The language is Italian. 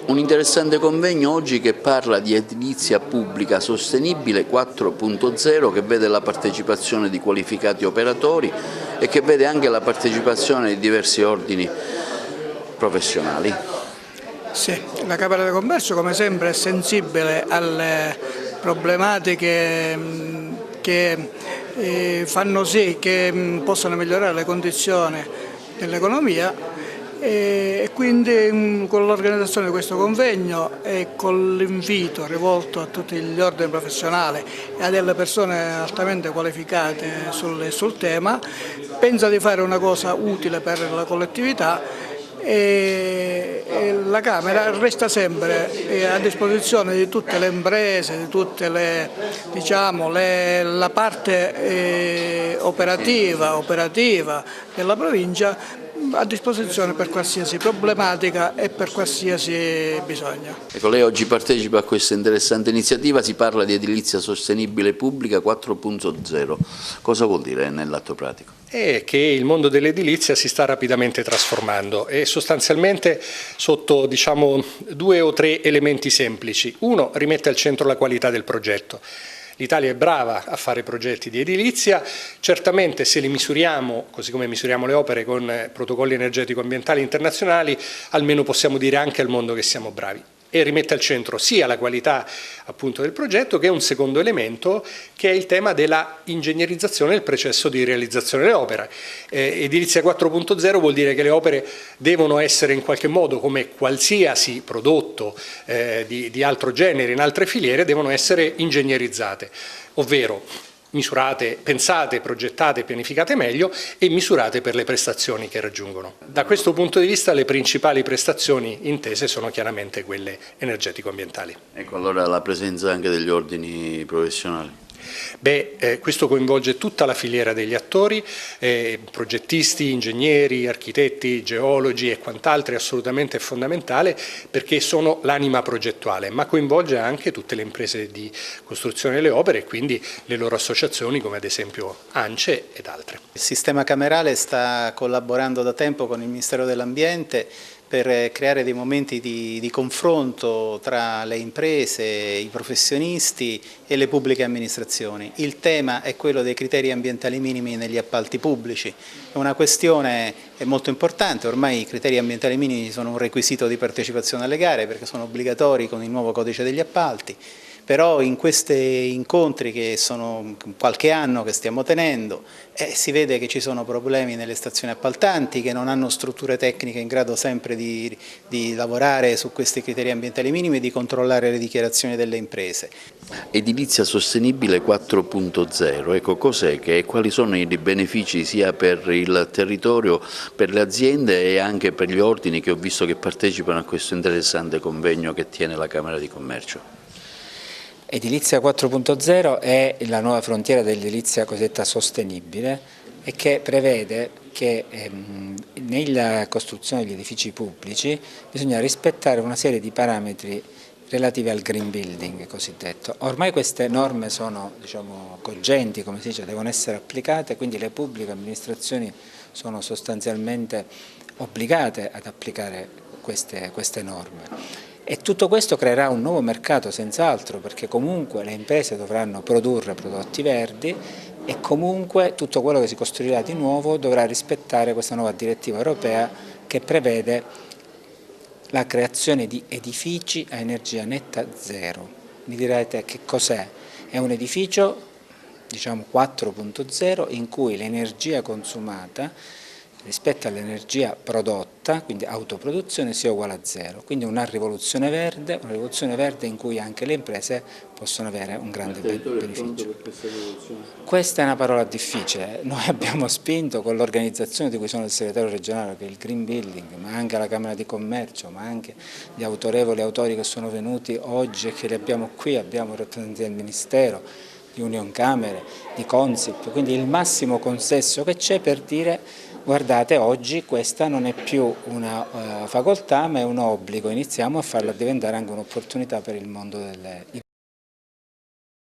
Un interessante convegno oggi che parla di edilizia pubblica sostenibile 4.0, che vede la partecipazione di qualificati operatori e che vede anche la partecipazione di diversi ordini professionali. Sì, la Camera di Commercio come sempre è sensibile alle problematiche che fanno sì che possano migliorare le condizioni dell'economia e quindi con l'organizzazione di questo convegno e con l'invito rivolto a tutti gli ordini professionali e a delle persone altamente qualificate sul tema, pensa di fare una cosa utile per la collettività. E la Camera resta sempre a disposizione di tutte le imprese, di tutte la parte operativa della provincia, a disposizione per qualsiasi problematica e per qualsiasi bisogno. Ecco, lei oggi partecipa a questa interessante iniziativa, si parla di edilizia sostenibile pubblica 4.0. Cosa vuol dire nell'atto pratico? È che il mondo dell'edilizia si sta rapidamente trasformando e sostanzialmente sotto due o tre elementi semplici. Uno, rimette al centro la qualità del progetto. L'Italia è brava a fare progetti di edilizia, certamente se li misuriamo, così come misuriamo le opere, con protocolli energetico-ambientali internazionali, almeno possiamo dire anche al mondo che siamo bravi. E rimette al centro sia la qualità appunto del progetto che un secondo elemento che è il tema della ingegnerizzazione del processo di realizzazione delle opere. Edilizia 4.0 vuol dire che le opere devono essere in qualche modo, come qualsiasi prodotto di altro genere in altre filiere, devono essere ingegnerizzate, ovvero misurate, pensate, progettate, pianificate meglio e misurate per le prestazioni che raggiungono. Da questo punto di vista le principali prestazioni intese sono chiaramente quelle energetico-ambientali. Ecco, allora la presenza anche degli ordini professionali. Questo coinvolge tutta la filiera degli attori, progettisti, ingegneri, architetti, geologi e quant'altro, è assolutamente fondamentale perché sono l'anima progettuale, ma coinvolge anche tutte le imprese di costruzione delle opere e quindi le loro associazioni come ad esempio ANCE ed altre. Il sistema camerale sta collaborando da tempo con il Ministero dell'Ambiente per creare dei momenti di confronto tra le imprese, i professionisti e le pubbliche amministrazioni. Il tema è quello dei criteri ambientali minimi negli appalti pubblici. È una questione molto importante, ormai i criteri ambientali minimi sono un requisito di partecipazione alle gare perché sono obbligatori con il nuovo codice degli appalti. Però in questi incontri che sono qualche anno che stiamo tenendo si vede che ci sono problemi nelle stazioni appaltanti che non hanno strutture tecniche in grado sempre di lavorare su questi criteri ambientali minimi e di controllare le dichiarazioni delle imprese. Edilizia sostenibile 4.0, ecco cos'è e quali sono i benefici sia per il territorio, per le aziende e anche per gli ordini che ho visto che partecipano a questo interessante convegno che tiene la Camera di Commercio? Edilizia 4.0 è la nuova frontiera dell'edilizia cosiddetta sostenibile e che prevede che nella costruzione degli edifici pubblici bisogna rispettare una serie di parametri relativi al green building cosiddetto. Ormai queste norme sono cogenti, come si dice, devono essere applicate, quindi le pubbliche amministrazioni sono sostanzialmente obbligate ad applicare queste norme. E tutto questo creerà un nuovo mercato senz'altro perché comunque le imprese dovranno produrre prodotti verdi e comunque tutto quello che si costruirà di nuovo dovrà rispettare questa nuova direttiva europea che prevede la creazione di edifici a energia netta zero. Mi direte che cos'è? È un edificio 4.0 in cui l'energia consumata rispetto all'energia prodotta, quindi autoproduzione, sia uguale a zero. Quindi una rivoluzione verde in cui anche le imprese possono avere un grande beneficio. Questa è una parola difficile, noi abbiamo spinto con l'organizzazione di cui sono il segretario regionale, che è il Green Building, ma anche la Camera di Commercio, ma anche gli autorevoli autori che sono venuti oggi e che li abbiamo qui, abbiamo rappresentanti del Ministero, di Union Camere, di Consip, quindi il massimo consenso che c'è per dire guardate, oggi questa non è più una facoltà ma è un obbligo, iniziamo a farla diventare anche un'opportunità per il mondo delle